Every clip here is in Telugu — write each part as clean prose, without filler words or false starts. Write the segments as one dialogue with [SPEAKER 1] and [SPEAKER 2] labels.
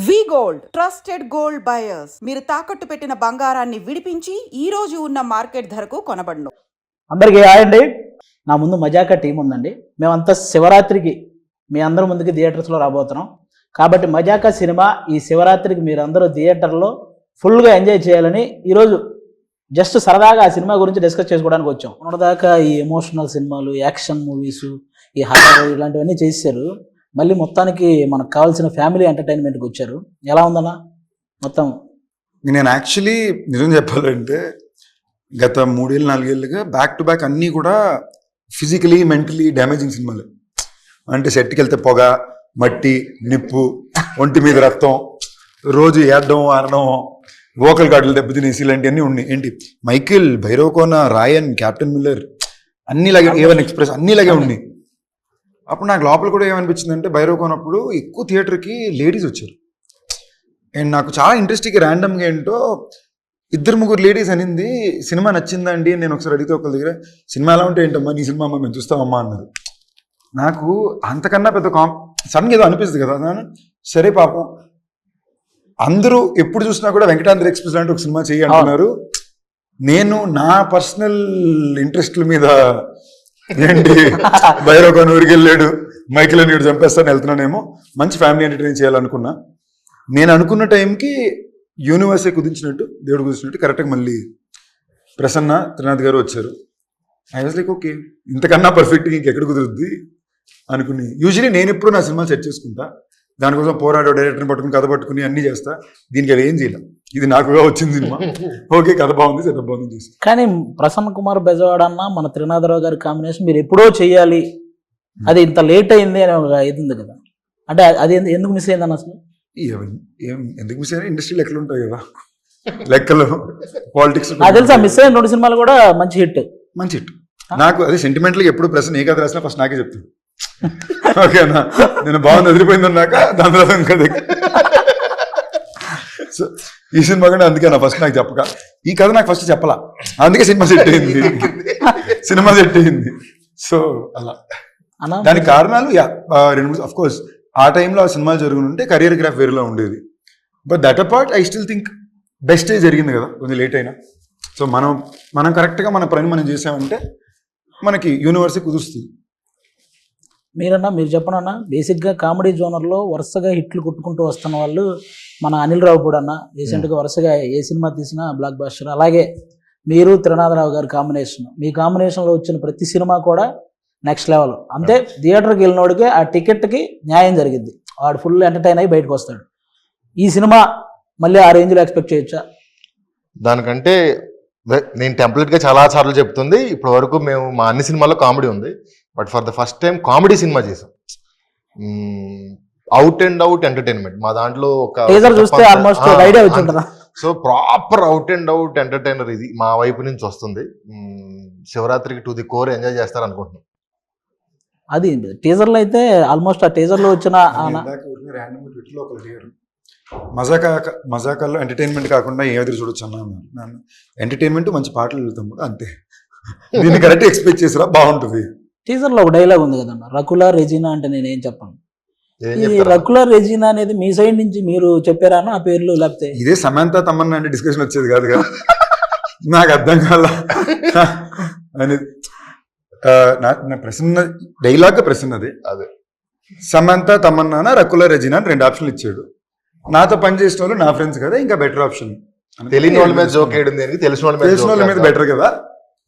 [SPEAKER 1] వి గోల్డ్ ట్రస్టెడ్ గోల్డ్ బయర్స్ మీరు తాకట్టు పెట్టిన బంగారాన్ని విడిపించి ఈ రోజు ఉన్న మార్కెట్ ధరకు కొనబడును.
[SPEAKER 2] అందరికీ హాయ్ అండి. నా ముందు మజాకా టీం ఉందండి. మేమంతా శివరాత్రికి మీ అందరి ముందుకి థియేటర్స్లో రాబోతున్నాం. కాబట్టి మజాకా సినిమా ఈ శివరాత్రికి మీరు అందరూ థియేటర్లో ఫుల్గా ఎంజాయ్ చేయాలని ఈరోజు జస్ట్ సరదాగా ఆ సినిమా గురించి డిస్కస్ చేసుకోవడానికి వచ్చాం. మొన్నదాకా ఈ ఎమోషనల్ సినిమాలు, యాక్షన్ మూవీస్, ఈ హారర్ ఇలాంటివన్నీ చేశారు. మళ్ళీ మొత్తానికి మనకు కావాల్సిన ఫ్యామిలీ ఎంటర్టైన్మెంట్కి వచ్చారు. ఎలా ఉందన్నా మొత్తం?
[SPEAKER 3] నేను యాక్చువల్లీ నిజం చెప్పాలంటే గత 3-4 ఏళ్ళుగా బ్యాక్ టు బ్యాక్ అన్నీ కూడా ఫిజికలీ మెంటలీ డ్యామేజింగ్ సినిమాలు. అంటే సెట్కి వెళ్తే పొగ, మట్టి, నిప్పు, ఒంటి మీద రక్తం, రోజు ఏడడం ఆడడం, వోకల్ గార్డులు దెబ్బతినేసి ఇలాంటివన్నీ ఉన్నాయి. ఏంటి మైకిల్, భైరవకోన, రాయన్, క్యాప్టెన్ మిల్లర్ అన్నిలాగే, ఏవన్ ఎక్స్ప్రెస్ అన్నిలాగే ఉన్నాయి. అప్పుడు నాకు లోపల కూడా ఏమనిపించింది అంటే భైరవకోనప్పుడు ఎక్కువ థియేటర్కి లేడీస్ వచ్చారు. అండ్ నాకు చాలా ఇంట్రెస్టింగ్ ర్యాండమ్గా ఏంటో 2-3 లేడీస్ అనింది సినిమా నచ్చిందా అండి అని నేను ఒకసారి అడిగితే ఒకరి దగ్గర సినిమా ఎలా ఉంటే ఏంటమ్మా నీ సినిమా అమ్మా మేము చూస్తామమ్మా అన్నారు. నాకు అంతకన్నా పెద్ద సడన్గా ఏదో అనిపిస్తుంది కదా. సరే పాపం అందరూ ఎప్పుడు చూసినా కూడా వెంకటాద్రి ఎక్స్ప్రెస్ లాంటి ఒక సినిమా చేయంటున్నారు. నేను నా పర్సనల్ ఇంట్రెస్ట్ల మీద ఏంటి భైరవకోన ఊరికి వెళ్ళాడు, మైకిల్ అని చంపేస్తాను వెళ్తున్నానేమో, మంచి ఫ్యామిలీ ఎంటర్టైన్ చేయాలనుకున్నా. నేను అనుకున్న టైంకి యూనివర్సే కుదించినట్టు, దేవుడు కుదించినట్టు కరెక్ట్గా మళ్ళీ ప్రసన్న త్రినాథ్ గారు వచ్చారు. ఐ వాజ్ లైక్ ఓకే, ఇంతకన్నా పర్ఫెక్ట్గా ఇంకెక్కడ కుదురుద్ది అనుకుని. యూజువలీ నేను ఎప్పుడు నా సినిమా సెట్ చేసుకుంటా, దానికోసం పోరాడు డైరెక్టర్ని పట్టుకుని కథ పట్టుకుని అన్నీ చేస్తా. దీనికి అవి ఏం చేయలేం, ఇది నాకుగా వచ్చింది సినిమా. ఓకే కథ బాగుంది, సెటప్ బాగుంది చేసి.
[SPEAKER 2] కానీ ప్రసన్న కుమార్ బెజవాడ అన్న మన త్రినాథరావు గారి కాంబినేషన్ మీరు ఎప్పుడో చేయాలి, అది ఇంత లేట్ అయింది అని ఒక ఇది ఉంది కదా. అంటే అది ఎందుకు మిస్ అయిందన్న అసలు?
[SPEAKER 3] ఎందుకు మిస్ అయినా ఇండస్ట్రీ లెక్కలు ఉంటాయి కదా, లెక్కలు పాలిటిక్స్.
[SPEAKER 2] నాకు తెలుసా మిస్ అయిన 2 సినిమాలు కూడా మంచి హిట్.
[SPEAKER 3] మంచి హిట్. నాకు అదే సెంటిమెంట్గా ఎప్పుడు ప్రశ్న ఏ కథ రాసినా ఫస్ట్ నాకే చెప్తాను. ఓకేనా, నేను బాగుంది వదిలిపోయింది అన్నాక దాని తర్వాత ఇంకా సో ఈ సినిమా కూడా అందుకే నా ఫస్ట్ నాకు చెప్పక, ఈ కథ నాకు ఫస్ట్ చెప్పలా, అందుకే సినిమా సెట్ అయింది. సినిమా సెట్ అయింది. సో అలా దానికి కారణాలు 2 అఫ్ కోర్స్ ఆ టైంలో ఆ సినిమాలు జరుగుతుంటే కెరియర్ గ్రాఫ్ వేరేలా ఉండేది. But that apart I still think best జరిగింది కదా, కొంచెం లేట్ అయినా. సో మనం కరెక్ట్గా మన పని మనం చేసామంటే మనకి యూనివర్సే కుదురుస్తుంది.
[SPEAKER 2] మీరు చెప్పనన్నా, బేసిక్గా కామెడీ జోనర్లో వరుసగా హిట్లు కొట్టుకుంటూ వస్తున్న వాళ్ళు మన అనిల్ రావిపూడి అన్న. రీసెంట్గా వరుసగా ఏ సినిమా తీసినా బ్లాక్ బస్టర్. అలాగే మీరు త్రినాథరావు గారి కాంబినేషన్, మీ కాంబినేషన్లో వచ్చిన ప్రతి సినిమా కూడా నెక్స్ట్ లెవెల్. అంతే, థియేటర్కి వెళ్ళినోడికి ఆ టికెట్కి న్యాయం జరిగింది, వాడు ఫుల్ ఎంటర్టైన్ అయ్యి బయటకు వస్తాడు. ఈ సినిమా మళ్ళీ ఆ రేంజ్లో ఎక్స్పెక్ట్ చేయొచ్చా?
[SPEAKER 4] దానికంటే నేను టెంప్లెట్గా చాలా సార్లు చెప్తుంది, ఇప్పటి వరకు మేము మా అన్ని సినిమాల్లో కామెడీ ఉంది, but for the first time comedy cinema చేసాం. అవుట్ అండ్ అవుట్ ఎంటర్టైన్మెంట్ మా దాంట్లో so proper out and out entertainer ఇది మా వైపు నుంచి వస్తుంది. శివరాత్రికి టు ది కోర్ ఎంజాయ్ చేస్తారు అనుకుంటున్నాం.
[SPEAKER 2] అది టీజర్లో అయితే ఆల్మోస్ట్ ఆ టీజర్లో వచ్చిన
[SPEAKER 3] మజాకాల్లో ఎంటర్టైన్మెంట్ కాకుండా ఏ ఎదురు చూడొచ్చు అన్నాను. ఎంటర్టైన్మెంట్ మంచి పాటలు వెళ్తాం కూడా అంతే. దీన్ని కరెక్ట్ ఎక్స్పెక్ట్ చేసిరా బాగుంటుంది.
[SPEAKER 2] టీజర్లో ఒక డైలాగ్ ఉంది కదన్న, రకులా రెజీనా అంటే నేనేం చెప్పను. ఈ రకులా రెజీనా అనేది మీ సైడ్ నుంచి మీరు చెప్పారా ఆ పేర్లు? లేకపోతే
[SPEAKER 3] ఇదే సమంత తమన్నా అంటే డిస్కషన్ వచ్చేది కాదు కదా, నాకు అర్థం కాల అనేది. నా ప్రశ్న డైలాగ్ ప్రశ్నది అదే, సమంత తమన్నా రకులా రెజీనా అని 2 ఆప్షన్లు ఇచ్చాడు. నాతో పని చేసిన వాళ్ళు నా ఫ్రెండ్స్ కదా, ఇంకా బెటర్ ఆప్షన్.
[SPEAKER 4] తెలియని వాళ్ళ మీద జోక్ వేయడం దేనికి, తెలిసిన వాళ్ళ
[SPEAKER 3] మీద బెటర్ కదా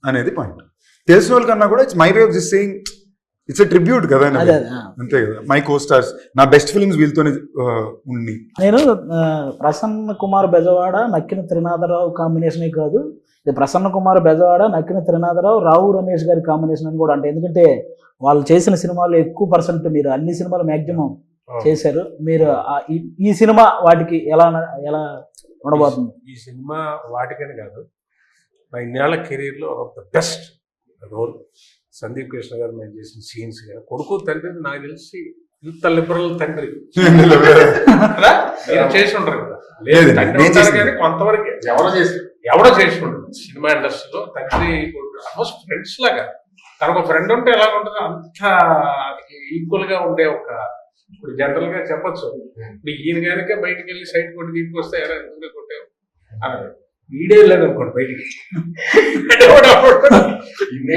[SPEAKER 3] అనేది పాయింట్. తెలిసిన వాళ్ళ కన్నా కూడా it's my way of this saying, it's a tribute కదా, అంతే కదా. మై కో స్టార్స్, నా బెస్ట్ ఫిల్మ్స్ వీళ్ళతోనే ఉండి.
[SPEAKER 2] నేను ప్రసన్న కుమార్ బెజవాడ నక్కిన త్రినాథరావు కాంబినేషనే కాదు, ఇది ప్రసన్న కుమార్ బెజవాడ నక్కిన త్రినాథరావు రావు రమేష్ గారి కాంబినేషన్ అని కూడా అంటే, ఎందుకంటే వాళ్ళు చేసిన సినిమాలు ఎక్కువ పర్సెంట్ మీరు అన్ని సినిమాలు మ్యాక్సిమం చేశారు. మీరు ఈ సినిమా వాటికి ఎలా ఉండబోతుంది?
[SPEAKER 5] ఈ సినిమా వాటికని కాదు, నా ఇన్నేళ్ల కెరీర్లో of the best role. Sandeep Krishna గారు మేము చేసిన సీన్స్ కానీ, కొడుకు తండ్రి నాకు తెలిసి ఇంత లిబరల్ తండ్రి చేసి ఉంటారు కదా, కానీ కొంతవరకు ఎవడో చేసి ఉంటారు సినిమా ఇండస్ట్రీలో. తండ్రి ఆల్మోస్ట్ ఫ్రెండ్స్ లాగా, తనకు ఫ్రెండ్ ఉంటే ఎలా ఉంటుందో అంత ఈక్వల్ గా ఉండే ఒక ఇప్పుడు జనరల్ గా చెప్పొచ్చు, ఇప్పుడు ఈయన కనుక బయటకు వెళ్ళి సైడ్ కొట్టి దీనికి వస్తే ఎలా ఎందుకు కొట్టావు అన్నాడు. ఈడే వెళ్ళాడు అనుకోండి బయటికి,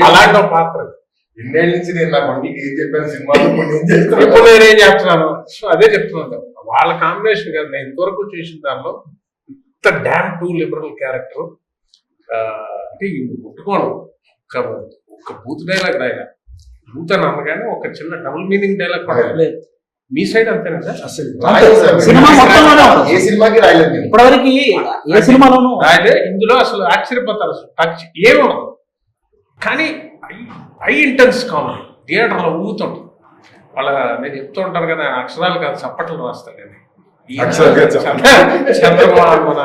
[SPEAKER 5] అలాంటి ఒక పాత్ర.
[SPEAKER 4] ఇన్నేళ్ళ నుంచి నేను నా బండికి ఏం చెప్పాను సినిమాలో
[SPEAKER 5] ఇప్పుడు నేనేం చెప్తున్నాను, సో అదే చెప్తున్నాను. వాళ్ళ కాంబినేషన్ కదా నేను ఇంతవరకు చేసిన దానిలో ఇంత డ్యామ్ టూ లిబరల్ క్యారెక్టర్ అంటే ముట్టుకోను. ఒక బూత్ డైలాగ్ రాయగా బూత్ అని అనగానే ఒక చిన్న డబుల్ మీనింగ్ డైలాగ్ కూడా
[SPEAKER 2] లేదు.
[SPEAKER 5] మీ సైడ్ అంతేనా సార్? అసలు
[SPEAKER 2] సినిమా మొత్తంలోనే
[SPEAKER 4] ఏ సినిమాకి రాయలేదు నేను.
[SPEAKER 2] ఇప్పటివరకు ఏ సినిమాలోనూ
[SPEAKER 5] రాయలే. ఇందులో అసలు ఆశ్చర్యపోతారు, అసలు టచ్ ఏముండదు. కానీ హై ఇంటెన్స్ కామెడీ థియేటర్లో ఊగుతుంటుంది. వాళ్ళ నేను చెప్తూ ఉంటాను కదా, ఆయన అక్షరాలు కాదు చప్పట్లు రాస్తాను నేను. చంద్రబాబు మన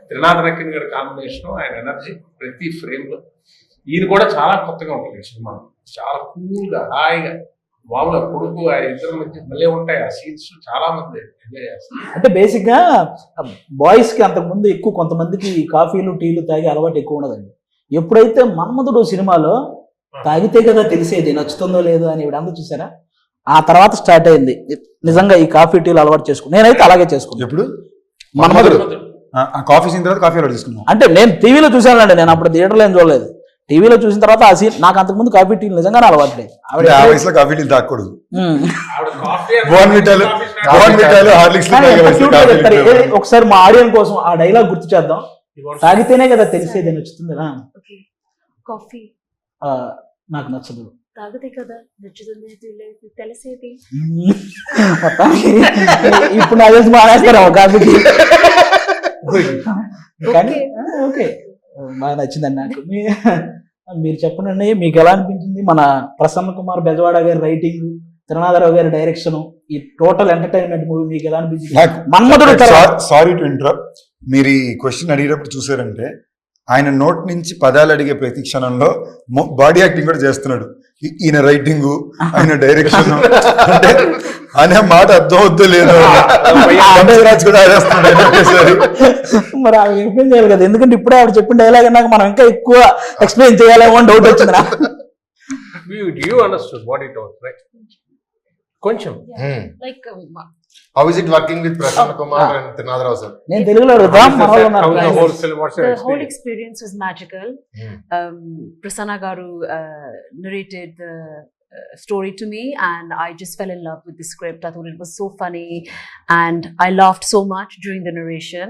[SPEAKER 5] త్రినాథ్ నక్కిన్ గారి కాంబినేషన్, ఆయన ఎనర్జీ ప్రతి ఫ్రేమ్ లో. ఈయన కూడా చాలా కొత్తగా ఉంటుంది సినిమా, చాలా కూల్ గా హాయిగా మామూలుగా కొడుకు ఆ ఇద్దరు మధ్య భలే ఉంటాయి ఆ సీన్స్. చాలా మంది ఎంజాయ్ చేస్తారు.
[SPEAKER 2] అంటే బేసిక్ గా బాయ్స్ కి అంతకుముందు ఎక్కువ కొంతమందికి కాఫీలు టీలు తాగి అలవాటు ఎక్కువ ఉండదండి. ఎప్పుడైతే మన్మధుడు సినిమాలో తాగితే కదా తెలిసేది నచ్చుతుందో లేదో అని ఇవిడంతా చూసారా, ఆ తర్వాత స్టార్ట్ అయింది నిజంగా ఈ కాఫీ టీలు అలవాటు చేసుకుని. నేనైతే అలాగే చేసుకున్నాను.
[SPEAKER 3] ఎప్పుడు
[SPEAKER 2] మన్మధుడు
[SPEAKER 3] ఆ కాఫీ సీన్ తర్వాత కాఫీ అలవాటు చేసుకున్నాం.
[SPEAKER 2] అంటే నేను టీవీలో చూసానండి, నేను అప్పుడు థియేటర్లో ఏం చూడలేదు. టీవీలో చూసిన తర్వాత ఆ సీన్ నాకు అంతకుముందు కాఫీ టీలు నిజంగానే అలవాటు లేదు.
[SPEAKER 3] అంటే ఆ వయసులో కాఫీ టీలు తాగకూడదు.
[SPEAKER 5] ఆవిడ కాఫీ
[SPEAKER 3] బోర్న్విటాలు హార్లిక్స్
[SPEAKER 2] ఒకసారి మా ఆడియన్స్ కోసం ఆ డైలాగ్ గుర్తు చేద్దాం. తాగితేనే కదా తెలిసేది నచ్చుతుంది.
[SPEAKER 6] కాఫీ
[SPEAKER 2] నాకు నచ్చదు,
[SPEAKER 6] తాగితే కదా నచ్చుతుంది తెలిసేది.
[SPEAKER 2] మొత్తానికి ఇప్పుడు నాకు తెలిసి మానేస్తారా కాఫీకి. కానీ ఓకే బాగా నచ్చిందండి నాకు. మీరు చెప్పండి, మీకు ఎలా అనిపించింది మన ప్రసన్న కుమార్ బెజవాడ గారి రైటింగ్, త్రినాథరావు గారి డైరెక్షన్, ఈ టోటల్ ఎంటర్టైన్మెంట్ మూవీ మీకు ఎలా అనిపించింది? మన్మధుడు
[SPEAKER 3] సారీ టు ఇంటరప్ట్, మీరు ఈ క్వశ్చన్ అడిగేటప్పుడు చూసారంటే ఆయన నోట్ నుంచి పదాలు అడిగే ప్రతి క్షణంలో బాడీ యాక్టింగ్ కూడా చేస్తున్నాడు. ఈయన రైటింగ్, ఆయన డైరెక్షన్ అంటే అనే మాట అర్థం అవుద్దో లేదు కూడా
[SPEAKER 2] మరి ఆవిడ ఎక్స్ప్లెయిన్ చేయాలి కదా, ఎందుకంటే ఇప్పుడే ఆవిడ చెప్పిన డైలాగ్ నాకు మనం ఇంకా ఎక్కువ ఎక్స్ప్లెయిన్ చేయాలేమో అని డౌట్ వచ్చింది నాకు.
[SPEAKER 5] You understood what it was, right? కొంచెం
[SPEAKER 6] Like
[SPEAKER 4] How is it working with Prasanna Kumar and Trinadharao sir?
[SPEAKER 2] నేను తెలుగులో అడుగుతాం.
[SPEAKER 6] the whole experience was magical. Prasanna Garu narrated the story to me and I just fell in love with the script. I thought it was so funny and I laughed so much during the narration.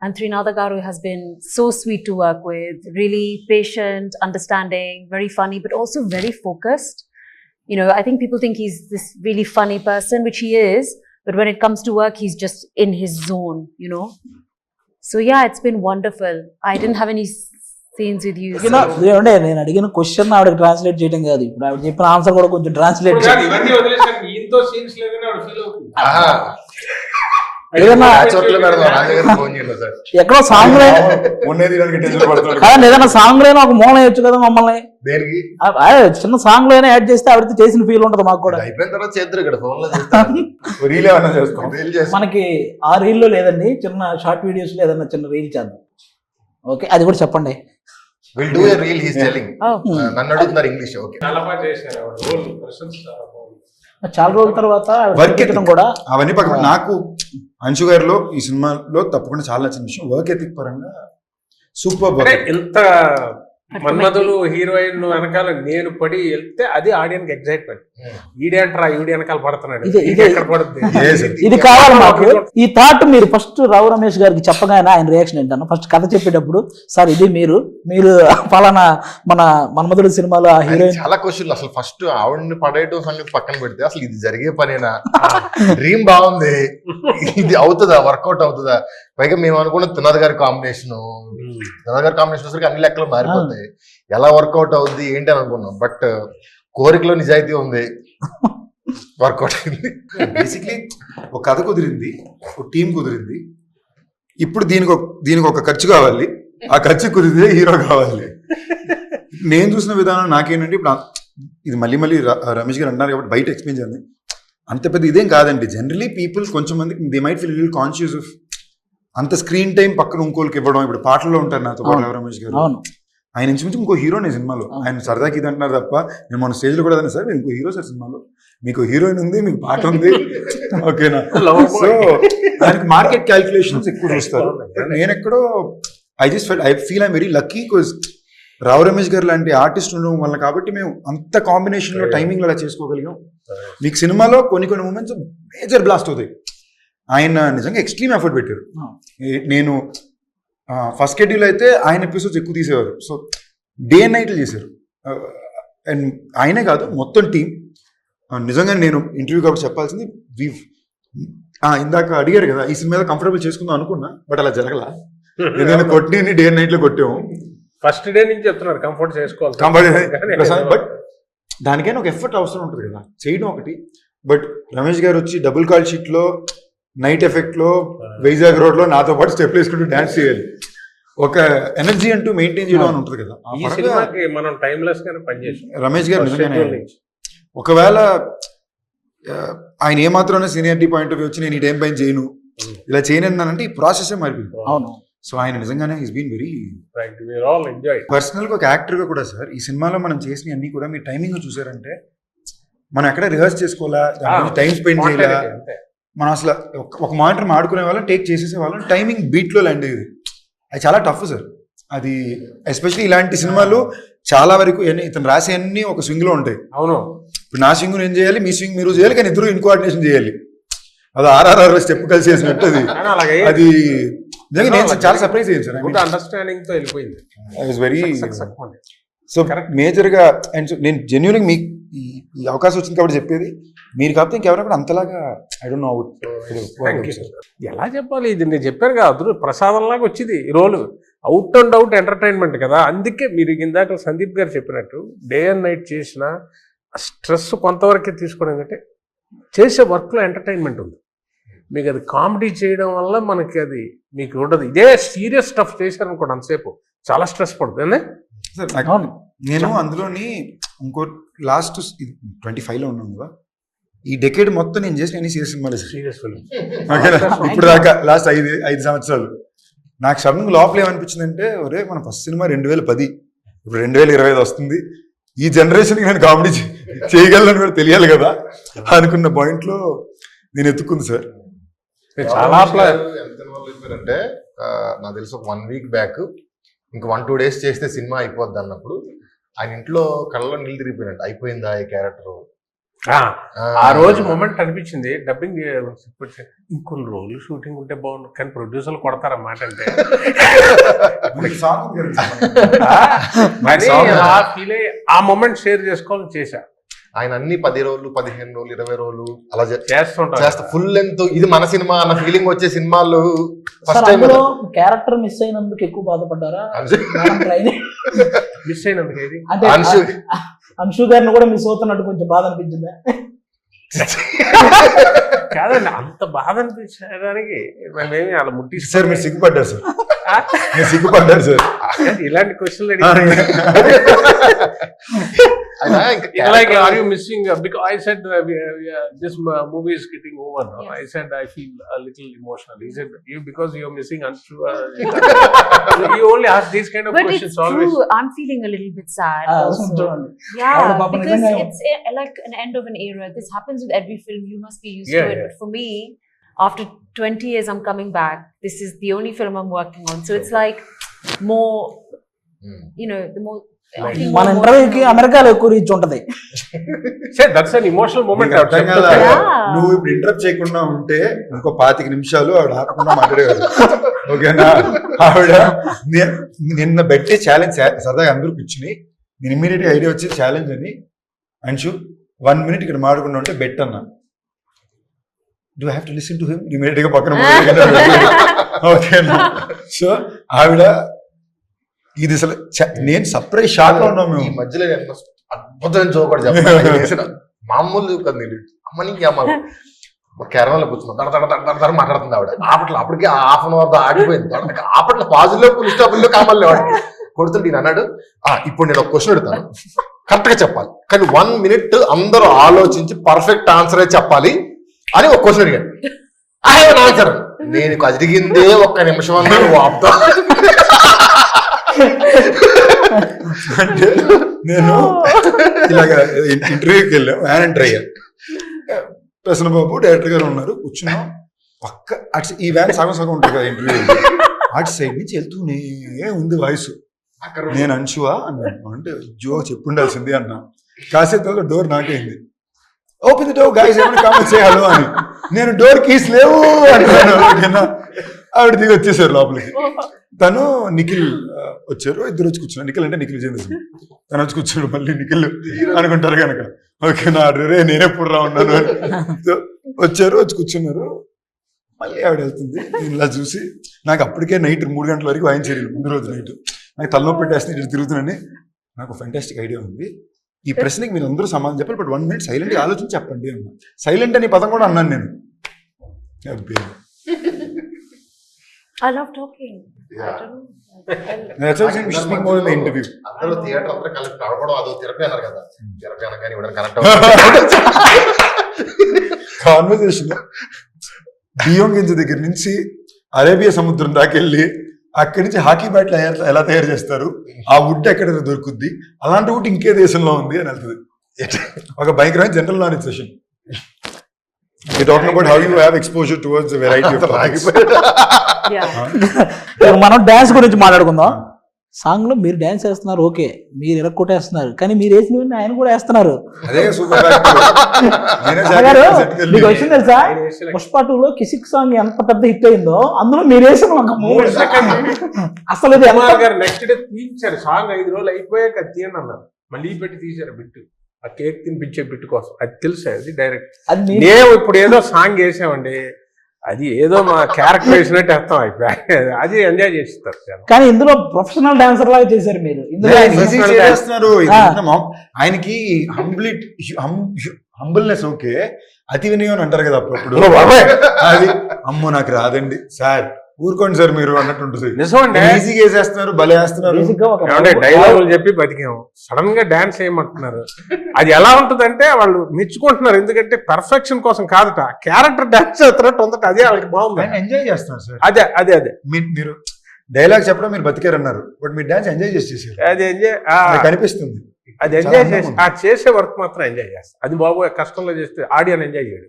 [SPEAKER 6] And Trinadha Garu has been so sweet to work with, really patient, understanding, very funny, but also very focused. You know, I think people think he's this really funny person, which he is, but when it comes to work, he's just in his zone, you know. So yeah, it's been wonderful. I didn't have any scenes with you.
[SPEAKER 2] ఏమంటే నేను అడిగిన క్వశ్చన్ ఆవిడకి ట్రాన్స్లేట్ చేయడం కాదు, ఇప్పుడు ఆవిడ చెప్పిన ఆన్సర్ కూడా కొంచెం ట్రాన్స్లేట్ చేయాలి.
[SPEAKER 5] ఇవన్నీ వదిలేసాను, ఈయనతో సీన్స్ లేదని ఆవిడ ఫీల్ అవుతుంది.
[SPEAKER 2] ఏదన్నా ఎక్కడో సాంగ్ కాదండి, ఏదైనా సాంగ్ లోనే ఒక మూల వేయచ్చు కదా మమ్మల్ని. చిన్న సాంగ్ లోనే యాడ్ చేస్తే ఆవిడతో చేసిన ఫీల్ ఉంటుంది మాకు కూడా.
[SPEAKER 4] అయిపోయిన తర్వాత చేద్దరు ఇక్కడ ఫోన్ లో
[SPEAKER 2] మనకి ఆ రీల్ లో లేదండి, చిన్న షార్ట్ వీడియోస్ లో ఏదన్నా చిన్న రీల్ చేద్దాం. ఓకే, అది కూడా చెప్పండి.
[SPEAKER 4] We'll do a reel, he's telling. నన్ను అడుగుతున్నారు ఇంగ్లీష్. ఓకే,
[SPEAKER 5] చాలా బాగా చేశారు ఆవిడ రోల్, పర్సన్స్ చాలా బాగుంది.
[SPEAKER 2] చాలా రోజుల తర్వాత కూడా
[SPEAKER 3] అవన్నీ పక్కన నాకు అంశు గారిలో ఈ సినిమాలో తప్పకుండా చాలా నచ్చిన విషయం వర్క్ ఎథిక్ పరంగా సూపర్.
[SPEAKER 5] ఎంత మన్మధుడు హీరోయిన్ వెనకాల నేను పడి వెళ్తే అది ఆడియన్స్ ఎగ్జైట్మెంట్. ఈడేంట్రా ఈడి వెనకాల పడుతున్నాడు, ఎక్కడ పడుతుంది,
[SPEAKER 2] ఇది కావాలి మాకు. ఈ థాట్ మీరు ఫస్ట్ రావు రమేష్ గారికి చెప్పగానే ఆయన రియాక్షన్ ఏంటన్నా, ఫస్ట్ కథ చెప్పేటప్పుడు సార్ ఇది మీరు ఫలానా మన మన్మధుడు సినిమాలో ఆ హీరోయిన్.
[SPEAKER 4] చాలా క్వశ్చన్లు. అసలు ఫస్ట్ ఆవిడని పడేయటం సంగతి పక్కన పెడితే అసలు ఇది జరిగే పనేనా, డ్రీమ్ బాగుంది, ఇది అవుతుందా, వర్కౌట్ అవుతుందా? పైగా మేము అనుకున్న త్రినాథ్ గారి కాంబినేషన్ వచ్చరికి అన్ని లెక్కలు మారిపోతాయి, ఎలా వర్కౌట్ అవుద్ది ఏంటి అని అనుకున్నాం. బట్ కోరికలో నిజాయితీ ఉంది, వర్కౌట్ అయింది.
[SPEAKER 3] బేసిక్లీ ఒక కథ కుదిరింది, ఒక టీం కుదిరింది. ఇప్పుడు దీనికి ఒక ఖర్చు కావాలి, ఆ ఖర్చు కుదిరితే హీరో కావాలి. నేను చూసిన విధానం నాకేంటంటే ఇప్పుడు ఇది మళ్ళీ రమేష్ గారు అంటున్నారు కాబట్టి బయట ఎక్స్ప్లెయిన్ చేయాలి. అంత పెద్ద ఇదేం కాదండి. జనరలీ పీపుల్ కొంచెం మంది they might feel little conscious of అంత స్క్రీన్ టైం పక్కన ఇంకోళ్ళకి ఇవ్వడం. ఇప్పుడు పాటల్లో ఉంటారు నాతో రమేష్ గారు, ఆయన ఇంచుమించు ఇంకో హీరోనే సినిమాలో. ఆయన సరదాకి ఇది అంటున్నారు తప్ప నేను మన స్టేజ్ లో కూడా అదే సార్, ఇంకో హీరో సార్ సినిమాలో, మీకు హీరోయిన్ ఉంది, మీకు పాట ఉంది, ఓకేనా. సో దానికి మార్కెట్ క్యాల్కులేషన్స్ ఎక్కువ చూస్తారు. నేను ఎక్కడో I feel I'm very lucky because Rao Ramesh గారు లాంటి ఆర్టిస్ట్ ఉండడం వల్ల కాబట్టి మేము అంత కాంబినేషన్ లో టైమింగ్ అలా చేసుకోగలిగాం. మీకు సినిమాలో కొన్ని మూమెంట్స్ మేజర్ బ్లాస్ట్ అవుతాయి. ఆయన నిజంగా ఎక్స్ట్రీమ్ ఎఫర్ట్ పెట్టారు. నేను ఫస్ట్ షెడ్యూల్ అయితే ఆయన ఎపిసోడ్స్ ఎక్కువ తీసేవారు. సో డే అండ్ నైట్లు చేశారు. అండ్ ఆయనే కాదు మొత్తం టీం. నిజంగా నేను ఇంటర్వ్యూ కాబట్టి చెప్పాల్సింది, ఇందాక అడిగారు కదా ఈ సినిమా కంఫర్టబుల్ చేసుకుందాం అనుకున్నా, బట్ అలా జరగల. ఏదైనా కొట్టి డే అండ్ నైట్ లో కొట్టాము.
[SPEAKER 5] ఫస్ట్ డే నుంచి చెప్తున్నారు కంఫర్ట్ చేసుకోవాలి,
[SPEAKER 3] బట్ దానికైనా ఒక ఎఫర్ట్ అవసరం ఉంటుంది కదా, చేయడం ఒకటి. బట్ రమేష్ గారు వచ్చి డబుల్ కాల్ షీట్ లో నైట్ ఎఫెక్ట్ లో వైజాగ్ రోడ్ లో నాతో పాటు స్టెప్ వేసుకుంటూ డాన్స్ చేయాలి. ఒక ఎనర్జీ అంటూ మెయింటైన్ చేయడం అని ఉంటుంది కదా.
[SPEAKER 5] ఈ సినిమాకి మనం టైమ్లెస్ గానే పనిచేసాం.
[SPEAKER 3] రమేష్ గారు నిజంగానే ఒకవేళ ఆయన ఏమాత్రం సీనియారిటీ పాయింట్ ఆఫ్ వ్యూ వచ్చి నేను ఈ టైం పైన చేయను, ఇలా చేయనన్నానంటే ఈ ప్రాసెస్ మారిపోయింది.
[SPEAKER 2] అవును.
[SPEAKER 3] సో ఆయన నిజంగానే is been very
[SPEAKER 5] enjoy.
[SPEAKER 3] Personal గా ఒక యాక్టర్ గా కూడా సార్, ఈ సినిమాలో మనం చేసిన అన్ని కూడా మీరు టైమింగ్ చూసారంటే మనం ఎక్కడ రిహర్స్ చేసుకోవాలా, టైం స్పెండ్ చేయాలా, మనం అసలు ఒక మానిటర్ ఆడుకునే వాళ్ళం, టేక్ చేసేసే వాళ్ళం, టైమింగ్ బీట్ లో ల్యాండ్ అయ్యేది. అది చాలా టఫ్ సార్. అది ఎస్పెషల్లీ ఇలాంటి సినిమాలు చాలా వరకు ఇతను రాసే అన్ని ఒక స్వింగ్ లో ఉంటాయి.
[SPEAKER 5] అవును.
[SPEAKER 3] ఇప్పుడు నా స్వింగ్ నేను చేయాలి, మీ స్వింగ్ మీరు చేయాలి, కానీ ఇద్దరు ఇన్కోఆర్డినేషన్ చేయాలి. అది ఆర్ఆర్ఆర్ స్టెప్ కలిసి చేసినట్టు అది నిజంగా నేను చాలా సర్ప్రైజ్ అయ్యాను సార్.
[SPEAKER 5] అండర్స్టాండింగ్ తో వెళ్ళిపోయింది.
[SPEAKER 3] I was very so major గా. అండ్ నేను జెన్యూన్ మీకు ఈ అవకాశం వచ్చింది కాబట్టి చెప్పేది, మీరు కాకపోతే ఇంకెవరైనా కూడా అంతలాగా ఐ డోంట్ నో
[SPEAKER 5] ఎలా చెప్పాలి. ఇది నేను చెప్పాను కదా, ప్రసాదంలాగా వచ్చింది ఈ రోలు. అవుట్ అండ్ అవుట్ ఎంటర్టైన్మెంట్ కదా. అందుకే మీరు ఇందాక సందీప్ గారు చెప్పినట్టు డే అండ్ నైట్ చేసిన స్ట్రెస్ కొంతవరకే తీసుకోవడం కంటే చేసే వర్క్లో ఎంటర్టైన్మెంట్ ఉంది. మీకు అది కామెడీ చేయడం వల్ల మనకి అది మీకు ఉండదు. ఇదే సీరియస్ స్టఫ్ చేశారనుకోండి అంతసేపు చాలా స్ట్రెస్ పడుతుంది.
[SPEAKER 3] నేను అందులోని ఇంకో లాస్ట్ 25 లో ఉన్నాను కదా, ఈ డెకేడ్ మొత్తం నేను చేసిన అన్ని సీరియస్ సినిమాలు.
[SPEAKER 5] సీరియస్ ఫిల్మ్
[SPEAKER 3] ఇప్పుడు దాకా లాస్ట్ 5 సంవత్సరాలు నాకు సడన్గా లోపల ఏమనిపించిందంటే, ఒరే మన ఫస్ట్ సినిమా 2010, ఇప్పుడు 2025 వస్తుంది, ఈ జనరేషన్కి నేను కామెడీ చేయగలను కూడా తెలియాలి కదా అనుకున్న పాయింట్ లో నేను ఎత్తుకుంది సార్.
[SPEAKER 4] చాలా ఎంత ఇన్వాల్వ్ అయిపోయారంటే, నాకు తెలుసు 1 వీక్ బ్యాక్ ఇంక 1-2 days చేస్తే సినిమా అయిపోద్ది అన్నప్పుడు ఆయన ఇంట్లో కళ్ళలో నీళ్ళు తిరిగిపోయినట్టు అయిపోయిందా ఈ క్యారెక్టర్.
[SPEAKER 5] ఆ రోజు మూమెంట్ అనిపించింది. డబ్బింగ్ ఇంకొన్ని రోజులు షూటింగ్ ఉంటే బాగుండు, కానీ ప్రొడ్యూసర్లు కొడతారన్నమాట. అంటే ఆ ఫీల్ ఆ మూమెంట్ షేర్ చేసుకోవాలని చేశా.
[SPEAKER 4] ఆయన అన్ని 10 రోజులు 15 రోజులు 20 రోజులు అలా చేస్తా ఫుల్ లెంత్. ఇది మన సినిమా అన్న ఫీలింగ్ వచ్చే సినిమాలు ఫస్ట్ టైం.
[SPEAKER 2] క్యారెక్టర్ మిస్ అయినందుకు ఎక్కువ బాధపడ్డారా?
[SPEAKER 5] మిస్ అయినందుకు ఏది
[SPEAKER 2] అంటే అంశు గారిని కూడా మిస్ అవుతున్నట్టు కొంచెం బాధ అనిపించిందా?
[SPEAKER 5] కాదండి, అంత బాధ అనిపించడానికి మేమేమి అలా ముట్టి
[SPEAKER 3] సార్ మీరు సిగ్గుపడ్డారు సార్, సిగ్గుపడ్డారు సార్
[SPEAKER 5] ఇలాంటి క్వశ్చన్లు like are you missing because I said this movie is getting over now. Yes. I said I feel a little emotional. He said you because you're missing Anshu. You only ask these kind of
[SPEAKER 6] but
[SPEAKER 5] questions
[SPEAKER 6] it's
[SPEAKER 5] always.
[SPEAKER 6] true. I'm feeling a little bit sad also. Yeah, because it's like an end of an era. This happens with every film. You must be used to it. But for me, after 20 years I'm coming back. This is the only film I'm working on. So it's like more you know, the more
[SPEAKER 2] మన ఇంటర్వ్యూకి అమెరికాలో ఎక్కువ రీచ్ ఉంటది.
[SPEAKER 5] That's an emotional moment.
[SPEAKER 3] నువ్వు ఇప్పుడు ఇంటరప్ట్ చేయకుండా ఉంటే ఇంకో 25 నిమిషాలు ఆవిడ ఆపకుండా మాట్లాడేవారు. ఓకేనా? ఆవిడ నిన్న పెట్టే ఛాలెంజ్ సరదాగా అందరూ కూర్చుని నేను ఇమ్మీడియట్ గా ఐడియా వచ్చి ఛాలెంజ్ అని, అంశు 1 minute ఇక్కడ మాట్లాడకుండా ఉంటే బెట్ అన్నా. Do have to listen to him immediate గా పక్కన. ఓకేనా? సో ఆవిడ ఇది అసలు నేను సర్ప్రైజ్ షాక్ లో ఉన్నాము.
[SPEAKER 4] ఈ మధ్యలో అద్భుతమైన జోక్ కూడా చెప్పాను. మామూలు అమ్మనికి అమ్మ కేరళలో కూర్చున్నాం మాట్లాడుతుంది ఆవిడ. అప్పటికి హాఫ్ అన్ అవర్ ఆగిపోయింది. అప్పట్లో పాజిలో స్టాపుల్లో కామల్లో కొడుతుంటే నేను అన్నాడు, ఇప్పుడు నేను ఒక క్వశ్చన్ అడుగుతాను, కరెక్ట్ గా చెప్పాలి, కానీ 1 minute అందరూ ఆలోచించి పర్ఫెక్ట్ ఆన్సరే చెప్పాలి అని ఒక క్వశ్చన్ అడిగాను. I have an answer. నేను అడిగిందే 1 నిమిషం అన్నా నువ్వు ఆపుతా.
[SPEAKER 3] అంటే నేను ఇలాగ ఇంటర్వ్యూకి వెళ్ళాం, వ్యాన్ ఎంటర్ అయ్యా. ప్రసన్నబాబు డైరెక్టర్ గారు ఉన్నారు, కూర్చున్నాం పక్క అటు ఈ వ్యాన్ సగం సగం ఉంటుంది కదా ఇంటర్వ్యూ, అటు సైడ్ నుంచి వెళ్తూనే ఉంది వాయిస్. నేను అంశువా అన్నాను, అంటే జో చెప్పుండాల్సింది అన్నా. కాసేపు డోర్ నాకైంది, ఓపెన్ ది డోర్ గైస్ ఎవరి కామెంట్ చేయాలి అని. నేను డోర్ కీస్ లేవు అంటున్నాను. ఆవిడ దిగి వచ్చేసారు లోపలికి. తను నిఖిల్ వచ్చారు, ఇద్దరు వచ్చి కూర్చున్నారు. నిఖిల్ అంటే నిఖిల్ విజేంద్ర సింగ్. తను వచ్చి కూర్చోడు, మళ్ళీ నిఖిల్ అనుకుంటారు కనుక ఓకే నా రే నేను ఎప్పుడు రా ఉన్నాను అని వచ్చారు, వచ్చి కూర్చున్నారు. మళ్ళీ ఆవిడ వెళ్తుంది. నేను ఇలా చూసి నాకు అప్పటికే నైట్ 3 గంటల వరకు వాయించారు ముందు రోజు నైట్. నాకు తలనొప్పి పెట్టేస్తే ఇటు తిరుగుతున్నాను. నాకు ఫెంటాస్టిక్ ఐడియా ఉంది, ఈ ప్రశ్నకి మీరు అందరూ సమాధానం చెప్పాలి, బట్ 1 minute సైలెంట్గా ఆలోచించి చెప్పండి అన్నా. సైలెంట్ అనే పదం కూడా అన్నాను నేను.
[SPEAKER 6] I love talking.
[SPEAKER 4] Yeah.
[SPEAKER 6] I don't know.
[SPEAKER 3] Interview
[SPEAKER 4] అందరూ థియేటర్ అందరూ కలిసి నడవడం అదో థెరపీ అన్నారు కదా, థెరపీ అనగానే ఇవ్వడం కనెక్ట్
[SPEAKER 3] కాన్వర్సేషన్ బియ్యం గింజ దగ్గర నుంచి అరేబియా సముద్రం దాకా వెళ్ళి అక్కడి నుంచి హాకీ బ్యాట్లు ఎలా తయారు చేస్తారు, ఆ వుడ్ ఎక్కడ దొరుకుద్ది, అలాంటి వుడ్ ఇంకే దేశంలో ఉంది అని వెళ్తుంది. ఒక భయంకరమైన general knowledge session. You're talking about how you have exposure towards a variety of topics.
[SPEAKER 6] Yeah.
[SPEAKER 2] మనం డ్యాన్స్ గురించి మాట్లాడుకుందాం. సాంగ్ లో మీరు డ్యాన్స్ వేస్తున్నారు, ఓకే, మీరు ఇరక్కొట్టేస్తున్నారు, కానీ మీరు వేసిన ఆయన కూడా వేస్తున్నారు.
[SPEAKER 3] అదే సూపర్.
[SPEAKER 2] మీకు వచ్చింది తెలుసా, పుష్ప 2లో కిసిక్ సాంగ్ ఎంత పెద్ద హిట్ అయిందో అందులో మీరు వేసిన ఒక
[SPEAKER 5] 3 సెకండ్
[SPEAKER 2] అసలు ఇది
[SPEAKER 5] కుమార్ గారు నెక్స్ట్ డే తీయించారు. సాంగ్ 5 రోజులు అయిపోయాక తీయండి అన్నారు, మళ్ళీ పెట్టి తీశారు బిట్టు, ఆ కేక్ తినిపించే బిట్టు కోసం. అది తెలుసా, అది డైరెక్ట్.
[SPEAKER 2] అది
[SPEAKER 5] మేము ఇప్పుడు ఏదో సాంగ్ వేసామండి, అది ఏదో మా క్యారెక్టర్ వేసినట్టు అర్థం అయిపోయి అది ఎంజాయ్ చేస్తారు జనం.
[SPEAKER 2] కానీ ఇందులో ప్రొఫెషనల్ డాన్సర్ లాగా చేశారు మీరు. ఇందులో
[SPEAKER 3] ఆయనకి హంబుల్నెస్ ఓకే, అతి వినయం అని అంటారు కదా అప్పుడప్పుడు. అది అమ్మో నాకు రాదండి సార్, ఊరుకోండి సార్ మీరు అన్నట్టు ఉంటుంది.
[SPEAKER 5] నిజమండి,
[SPEAKER 3] ఈజీగా వేసేస్తున్నారు, భలే వేస్తున్నారు.
[SPEAKER 5] డైలాగులు చెప్పి బతికాము, సడన్ గా డాన్స్ చేయమంటున్నారు. అది ఎలా ఉంటదంటే వాళ్ళు మెచ్చుకుంటున్నారు, ఎందుకంటే పర్ఫెక్షన్ కోసం కాదట, క్యారెక్టర్ డాన్స్ చేస్తున్నట్టు ఉందట, అదే వాళ్ళకి బాగుంది.
[SPEAKER 3] ఎంజాయ్ చేస్తున్నారు సార్.
[SPEAKER 5] అదే అదే అదే
[SPEAKER 3] మీరు డైలాగ్ చెప్పడం మీరు బతికారు అన్నారు, బట్ మీరు డాన్స్ ఎంజాయ్ చేసేసారు,
[SPEAKER 5] అది ఎంజాయ్
[SPEAKER 3] కనిపిస్తుంది.
[SPEAKER 5] అది ఎంజాయ్ చేసి ఆ చేసే వర్క్ మాత్రం ఎంజాయ్ చేస్తారు. అది బాబు కష్టంలో చేస్తే ఆడియన్ ఎంజాయ్ చేయడు,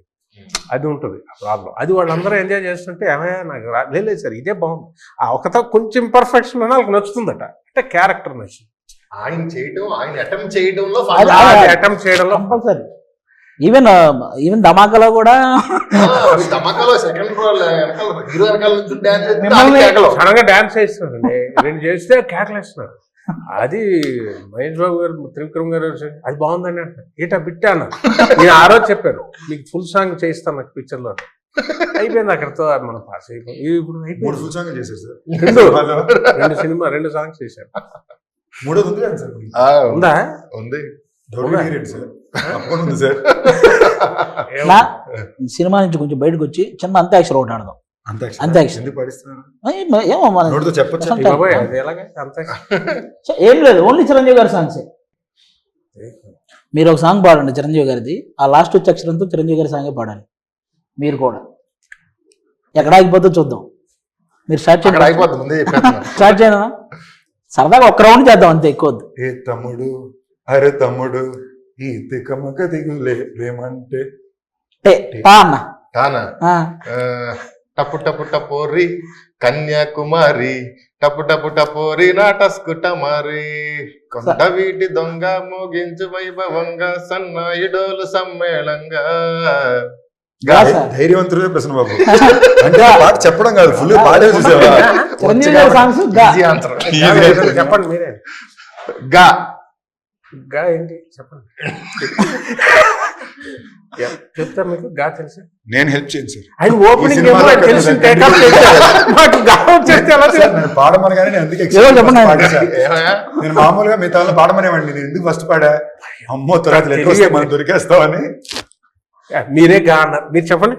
[SPEAKER 5] అది ఉంటుంది ప్రాబ్లం. అది వాళ్ళందరూ ఎంజాయ్ చేస్తుంటే ఏమైనా నాకు లేదు సార్ ఇదే బాగుంది, ఆ ఒకతో కొంచెం ఇంపర్ఫెక్షన్ అని వాళ్ళకి నచ్చుతుందట, అంటే క్యారెక్టర్ నచ్చింది.
[SPEAKER 4] ఆయన చేయడం, ఆయన అటెంప్ట్ చేయడంలో
[SPEAKER 5] అటెంప్ట్ చేయడంలో
[SPEAKER 2] కంపల్సరీ. ఈవెన్ ధమాకాలో కూడా
[SPEAKER 4] ధమాకాలో సెకండ్ హీరో వెనకాల నుంచి
[SPEAKER 5] సడన్ గా డాన్స్ చేస్తున్నారండి, 2 చేస్తే కేకలు వేస్తున్నారు. అది మహేష్ బాబు గారు, త్రివిక్రమ్ గారు అది బాగుందని అంటారు, ఏటా బిట్టా అన్నారు. నేను ఆ రోజు చెప్పాను మీకు ఫుల్ సాంగ్ చేయిస్తాను నాకు పిక్చర్ లో, అయిపోయింది అక్కడతో మనం పాస్ అయిపోయి. ఇప్పుడు అయిపోయింది,
[SPEAKER 3] 3 సాంగ్ చేశారు సార్,
[SPEAKER 5] 2 సాంగ్స్ చేశారు.
[SPEAKER 3] 3వ ఉంది కదా సార్,
[SPEAKER 5] ఉందా?
[SPEAKER 4] ఉంది
[SPEAKER 3] సార్.
[SPEAKER 2] సినిమా నుంచి కొంచెం బయటకు వచ్చి చిన్న అంత్యాక్షరి ఒకటి ఆడదాం. అంత్యాక్షరి
[SPEAKER 3] ఎందుకు పాడిస్తున్నారు?
[SPEAKER 2] ఏమో
[SPEAKER 3] నోటితో చెప్పొచ్చు.
[SPEAKER 2] ఏం లేదు, ఓన్లీ చిరంజీవి గారి సాంగ్స్. మీరు ఒక సాంగ్ పాడండి చిరంజీవి గారిది, ఆ లాస్ట్ వచ్చే అక్షరంతో చిరంజీవి గారి సాంగే పాడాలి. మీరు కూడా ఎక్కడ ఆగిపోతే చూద్దాం. మీరు స్టార్ట్ చేయండి. స్టార్ట్ చేయనా? సరదాగా ఒక్క రౌండ్ చేద్దాం అంతే, ఎక్కువ వద్దు.
[SPEAKER 3] ఏ తమ్ముడు, అరే తమ్ముడు, ఈ తికమక దిగులే ప్రేమంటే
[SPEAKER 2] పా అన్న.
[SPEAKER 4] టపు టపు టపోరి కన్యాకుమారి, టపు టపు టపోరి నాటస్కుటమారి, కొండ వీటి దొంగ మోగించు వైభవంగా సన్నాయిడోలు సమ్మేళంగా.
[SPEAKER 3] ధైర్యవంతుడే ప్రసన్న బాబు అంటే పాట చెప్పడం కాదు, ఫుల్ పాడే చూసేవా?
[SPEAKER 5] చెప్పండి మీరే.
[SPEAKER 4] గా
[SPEAKER 5] గా ఏంటి చెప్పండి, చెప్తా మీకు. గా తెలుసు,
[SPEAKER 3] నేను హెల్ప్ చేయను సార్.
[SPEAKER 5] ఆయన ఓపెనింగ్
[SPEAKER 3] పాడమనగానే నేను అందుకే నేను మామూలుగా మిగతా పాడమనేవాడిని, నేను ఎందుకు ఫస్ట్ పాడా, అమ్మో తర్వాత మనం దొరికేస్తామని.
[SPEAKER 5] మీరే గా అన్నారు, మీరు చెప్పండి.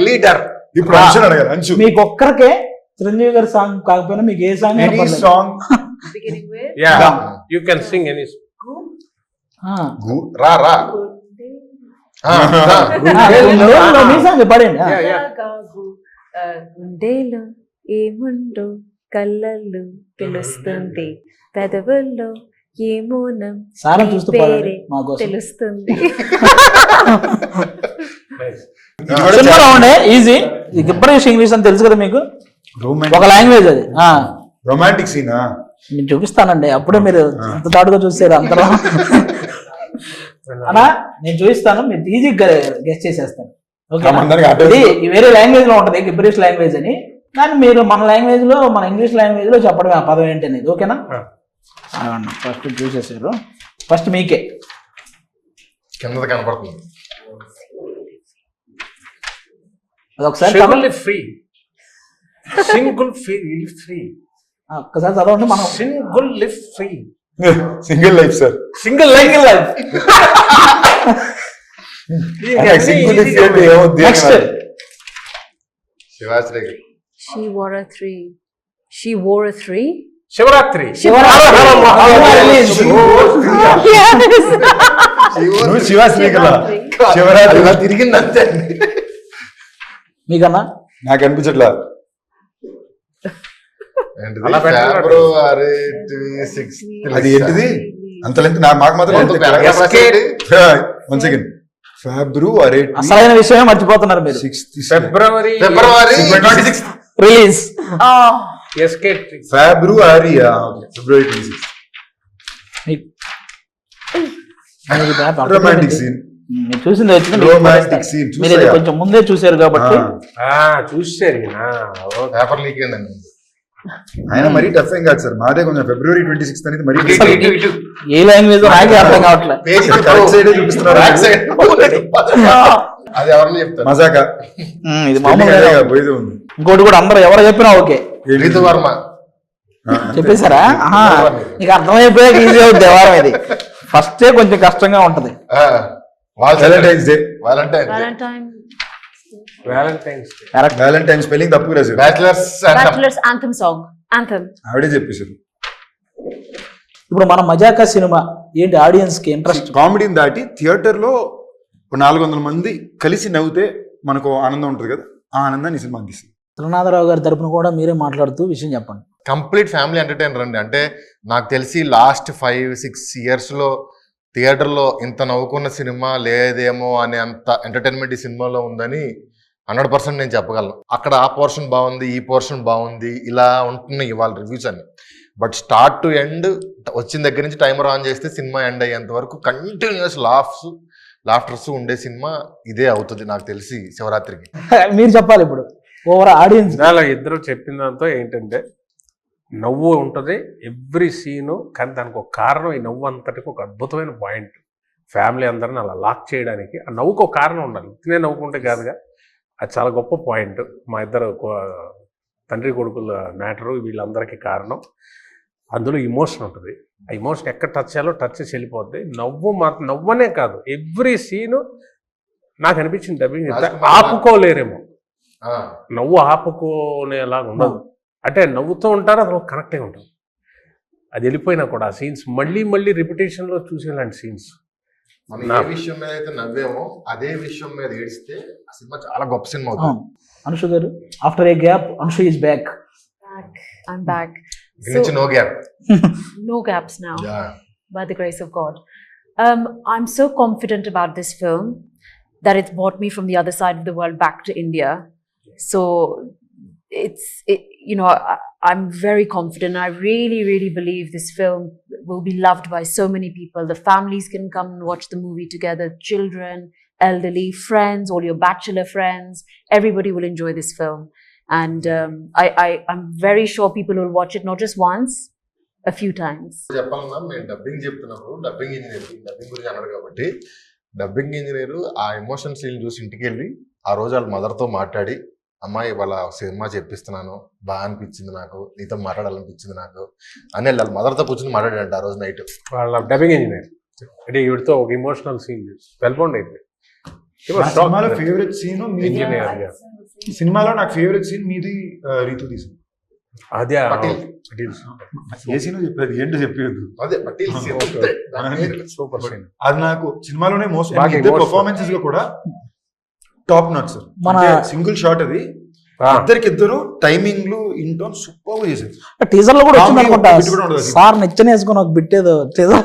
[SPEAKER 4] లీడర్.
[SPEAKER 3] ఇప్పుడు అంశు అడగారు. అంశు
[SPEAKER 2] మీకు ఒక్కరికే చిరంజీవి గారి సాంగ్ కాకపోయినా మీకు ఏ song,
[SPEAKER 3] any song
[SPEAKER 5] you can sing any.
[SPEAKER 4] రా రా
[SPEAKER 2] మీ సాంగ్ పాడండి.
[SPEAKER 6] గుండెలో ఏముండో కళ్ళల్లో తెలుస్తుంది, పెదవుల్లో ఏమోనం
[SPEAKER 2] సారం చూస్తూ పాడండి మా కోసం.
[SPEAKER 6] తెలుస్తుంది.
[SPEAKER 2] సినిమాలో ఉండే ఈజీ గిబ్బరిష్ ఇంగ్లీష్ అని తెలుసు కదా మీకు, ఒక లాంగ్వేజ్ అది.
[SPEAKER 3] రొమాంటిక్ సీనా
[SPEAKER 2] నేను చూపిస్తానండి, అప్పుడే మీరు అంత తాడుగా చూసారు అంతలో. అన్నా నేను చూపిస్తాను, మీరు ఈజీగా గెస్ట్ చేసేస్తాను. ఓకే, ఇది వేరే లాంగ్వేజ్ లో ఉంటది గిబ్బరిష్ లాంగ్వేజ్ అని, కానీ మీరు మన లాంగ్వేజ్ లో, మన ఇంగ్లీష్ లాంగ్వేజ్ లో చెప్పడమే ఆ పదం ఏంటి అనేది. ఓకేనా? ఫస్ట్ చూసేసారు, ఫస్ట్ మీకే
[SPEAKER 4] కింద కనపడుతుంది.
[SPEAKER 2] అదొకసారి
[SPEAKER 5] ఫ్రీ సింగిల్ ఫ్రీ
[SPEAKER 2] ఒక్కసారి చదవండి. మనం
[SPEAKER 5] single lift free
[SPEAKER 3] single life sir.
[SPEAKER 2] Single life next
[SPEAKER 4] Shivashri
[SPEAKER 6] She wore a three. She wore a three.
[SPEAKER 5] Shivaratri
[SPEAKER 3] నువ్వు శివాశ్రీ కదా, శివరాత్రి
[SPEAKER 4] ఇలా తిరిగింది అంతే.
[SPEAKER 2] మీకన్నా
[SPEAKER 3] నాకు అనిపించట్లా.
[SPEAKER 5] అలా పెట్టాలి.
[SPEAKER 4] ఫిబ్రవరి 26
[SPEAKER 3] అది ఏంటిది అంత లెంత్ మాకు మాత్రం వన్ సెకండ్. ఫిబ్రవరి
[SPEAKER 2] అసలైన విషయమే మర్చిపోతున్నారు మీరు.
[SPEAKER 5] ఫిబ్రవరి
[SPEAKER 3] 26
[SPEAKER 2] రిలీజ్
[SPEAKER 5] ఎస్కేట్
[SPEAKER 3] ఫిబ్రవరి 26 రొమాంటిక్ సీన్.
[SPEAKER 2] మీరు చూసింది వచ్చింది,
[SPEAKER 3] రొమాంటిక్ సీన్
[SPEAKER 2] మీరు ఇది కొంచెం ముందే చూసారు కాబట్టి
[SPEAKER 5] చూసారు.
[SPEAKER 4] పేపర్ లీక్ అయిందండి.
[SPEAKER 3] ఆయన మరీ టఫ్ ఏం కాదు సార్, మాదే కొంచెం ఫిబ్రవరి 26 అనేది మరీ
[SPEAKER 2] ఏ లాంగ్వేజ్ నాకే అర్థం కావట్లేదు.
[SPEAKER 3] కరెక్ట్ సైడ్ చూపిస్తున్నారు.
[SPEAKER 4] అది ఎవరిని చెప్తారు?
[SPEAKER 3] మజాకా
[SPEAKER 2] ఇది మామూలుగా
[SPEAKER 3] పోయేది ఉంది.
[SPEAKER 2] ఇంకోటి కూడా అందరూ ఎవరు చెప్పినా ఓకే
[SPEAKER 4] రీతు వర్మ
[SPEAKER 2] చెప్పేశారా? నీకు అర్థమైపోయాక ఈజీ అవుతుంది వ్యవహారం. ఇది ఫస్టే కొంచెం కష్టంగా ఉంటది.
[SPEAKER 3] Valentine's day. వ్యాలంటైన్ స్పెల్లింగ్ తప్పు రాశారు.
[SPEAKER 6] Bachelor's anthem song. Anthem.
[SPEAKER 3] ఆవిడే చెప్పేశారు.
[SPEAKER 2] ఇప్పుడు మన మజాకా సినిమా ఏంటి ఆడియన్స్ కి ఇంట్రెస్ట్?
[SPEAKER 3] కామెడీని దాటి థియేటర్ లో 400 మంది కలిసి నవ్వుతే మనకు ఆనందం ఉంటుంది కదా, ఆ ఆనందాన్ని ఈ సినిమా అందిస్తుంది.
[SPEAKER 2] త్రినాథరావు గారి తరపున కూడా మీరే మాట్లాడుతూ విషయం చెప్పండి.
[SPEAKER 4] కంప్లీట్ ఫ్యామిలీ ఎంటర్టైనర్ అండి. అంటే నాకు తెలిసి లాస్ట్ 5-6 years లో థియేటర్లో ఇంత నవ్వుకున్న సినిమా లేదేమో అనే అంత ఎంటర్టైన్మెంట్ ఈ సినిమాలో ఉందని 100% నేను చెప్పగలను. అక్కడ ఆ పోర్షన్ బాగుంది, ఈ పోర్షన్ బాగుంది, ఇలా ఉంటున్నాయి ఇవాళ రివ్యూస్ అన్ని. బట్ స్టార్ట్ టు ఎండ్ వచ్చిన దగ్గర నుంచి టైమర్ ఆన్ చేస్తే సినిమా ఎండ్ అయ్యేంత వరకు కంటిన్యూస్ లాఫ్టర్స్ ఉండే సినిమా ఇదే అవుతుంది నాకు తెలిసి శివరాత్రికి.
[SPEAKER 2] మీరు చెప్పాలి ఇప్పుడు ఓవర్ ఆడియన్స్.
[SPEAKER 5] ఇద్దరు చెప్పిన దాంతో ఏంటంటే నవ్వు ఉంటుంది ఎవ్రీ సీను, కానీ దానికి ఒక కారణం, ఈ నవ్వు అంతటికి ఒక అద్భుతమైన పాయింట్. ఫ్యామిలీ అందరిని అలా లాక్ చేయడానికి ఆ నవ్వుకు ఒక కారణం ఉండాలి, తినే నవ్వుకుంటే కాదుగా. అది చాలా గొప్ప పాయింట్. మా ఇద్దరు తండ్రి కొడుకుల మ్యాటరు వీళ్ళందరికీ కారణం. అందులో ఇమోషన్ ఉంటుంది. ఆ ఇమోషన్ ఎక్కడ టచ్ చేయాలో టచ్ చేసి వెళ్ళిపోద్ది. నవ్వనే కాదు ఎవ్రీ సీను నాకు అనిపించింది డబ్బింగ్ ఆపుకోలేరేమో, నవ్వు ఆపుకోనేలాగా ఉండదు. అంటే నవ్వుతూ ఉంటారు, అసలు కనెక్ట్ అయి ఉంటుంది. అది వెళ్ళిపోయినా కూడా ఆ సీన్స్ మళ్ళీ మళ్ళీ రిపిటేషన్లో చూసేలాంటి సీన్స్.
[SPEAKER 4] మనం ఏ విషయం మీద అయితే నవ్వేమో అదే విషయం మీద ఏడిస్తే ఆ సినిమా చాలా గొప్ప సినిమా అవుతుంది.
[SPEAKER 2] అనుషు గారు, after A gap అనుషు is back.
[SPEAKER 6] I'm back.
[SPEAKER 4] No gap.
[SPEAKER 6] No gaps now.
[SPEAKER 4] Yeah.
[SPEAKER 6] By the grace of God. I'm so confident about this film that it's brought me from the other side of the world back to India. So I'm very confident. I really, really believe this film will be loved by so many people. The families can come and watch the movie together. Children, elderly, friends, all your bachelor friends. Everybody will enjoy this film. And I'm very sure people will watch it not just once, a few times.
[SPEAKER 4] చెప్పాలన్నా మేము డబ్బింగ్ చెప్తున్నప్పుడు డబ్బింగ్ గురించి అన్నాడు కాబట్టి డబ్బింగ్ ఇంజనీర్ ఆ ఎమోషన్ సీన్ చూసి ఇంటికి వెళ్ళి ఆ రోజు వాళ్ళ మదర్తో మాట్లాడి, అమ్మాయి వాళ్ళ సినిమా చెప్పిస్తున్నాను, బాగా అనిపించింది నాకు, నీతో మాట్లాడాలనిపించింది నాకు అని వాళ్ళ మదర్తో కూర్చొని మాట్లాడాడంట ఆ రోజు నైట్.
[SPEAKER 5] వాళ్ళ డబ్బింగ్ ఇంజనీర్ అంటే వీడితో ఒక ఇమోషనల్ సీన్ వెల్బౌండ్ అయిపోయింది.
[SPEAKER 3] సినిమాలో ఫేవరెట్ సీన్
[SPEAKER 5] ఇంజనీర్
[SPEAKER 3] సినిమాలో నాకు ఫేవరెట్ సీన్ మీది రీతు తీసింది.
[SPEAKER 5] అదే
[SPEAKER 4] పటేల్.
[SPEAKER 3] ఏ సీన్ చెప్పేది ఏంటో చెప్పేది
[SPEAKER 4] అదే పటేల్ scene అంతే. దాని పేరు.
[SPEAKER 5] Super scene.
[SPEAKER 3] అది నాకు సినిమాలోనే మోస్ట్
[SPEAKER 5] బాగా emotional.
[SPEAKER 3] పర్ఫార్మెన్సెస్ గా కూడా టాప్ నాట్ సార్.
[SPEAKER 2] మన-
[SPEAKER 3] సింగిల్ షాట్ అది ఇద్దరు టైమింగ్లు ఇన్ టోన్ సూపర్ గా చేశారు.
[SPEAKER 2] టీజర్ లో కూడా వచ్చింది
[SPEAKER 3] కామెడీ
[SPEAKER 2] అనుకుంటా.
[SPEAKER 3] ఒక bit కూడా ఉండదు.
[SPEAKER 2] సార్ నిచ్చెన వేసుకొని ఒక బిట్ ఏదో టీజర్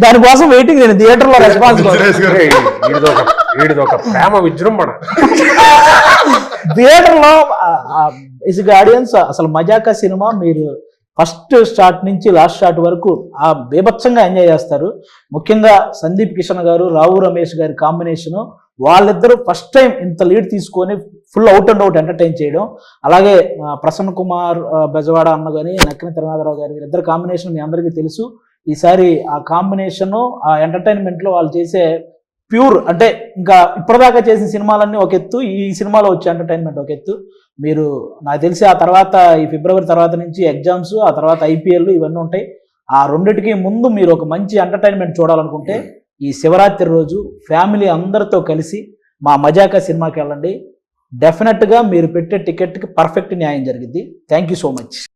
[SPEAKER 2] దానికోసం వెయిటింగ్ నేను థియేటర్ లో రెస్పాన్స్
[SPEAKER 5] వీడిది ఒక ప్రేమ విజృంభణ.
[SPEAKER 2] థియేటర్ లో ఇస్ ఆడియన్స్ అసలు మజాకా సినిమా మీరు ఫస్ట్ స్టార్ట్ నుంచి లాస్ట్ స్టార్ట్ వరకు ఆ బీభత్సంగా ఎంజాయ్ చేస్తారు. ముఖ్యంగా సందీప్ కిషన్ గారు రావు రమేష్ గారి కాంబినేషన్, వాళ్ళిద్దరూ ఫస్ట్ టైం ఇంత లీడ్ తీసుకొని full out and out entertain చేయడం. అలాగే ప్రసన్న కుమార్ బెజవాడ అన్న కానీ నక్కిన తిరునాథరావు గారి వీరిద్దరు కాంబినేషన్ మీ అందరికీ తెలుసు. ఈసారి ఆ కాంబినేషన్ ఆ ఎంటర్టైన్మెంట్ లో వాళ్ళు చేసే ప్యూర్ అంటే ఇంకా ఇప్పటిదాకా చేసిన సినిమాలన్నీ ఒక ఎత్తు, ఈ సినిమాలో వచ్చే ఎంటర్టైన్మెంట్ ఒక ఎత్తు. మీరు నాకు తెలిసి ఆ తర్వాత ఈ ఫిబ్రవరి తర్వాత నుంచి ఎగ్జామ్స్, ఆ తర్వాత ఐపీఎల్ ఇవన్నీ ఉంటాయి. ఆ రెండిటికి ముందు మీరు ఒక మంచి ఎంటర్టైన్మెంట్ చూడాలనుకుంటే ఈ శివరాత్రి రోజు ఫ్యామిలీ అందరితో కలిసి మా మజాకా సినిమాకి వెళ్ళండి. డెఫినెట్గా మీరు పెట్టే టికెట్కి పర్ఫెక్ట్ న్యాయం జరిగింది. Thank you so much.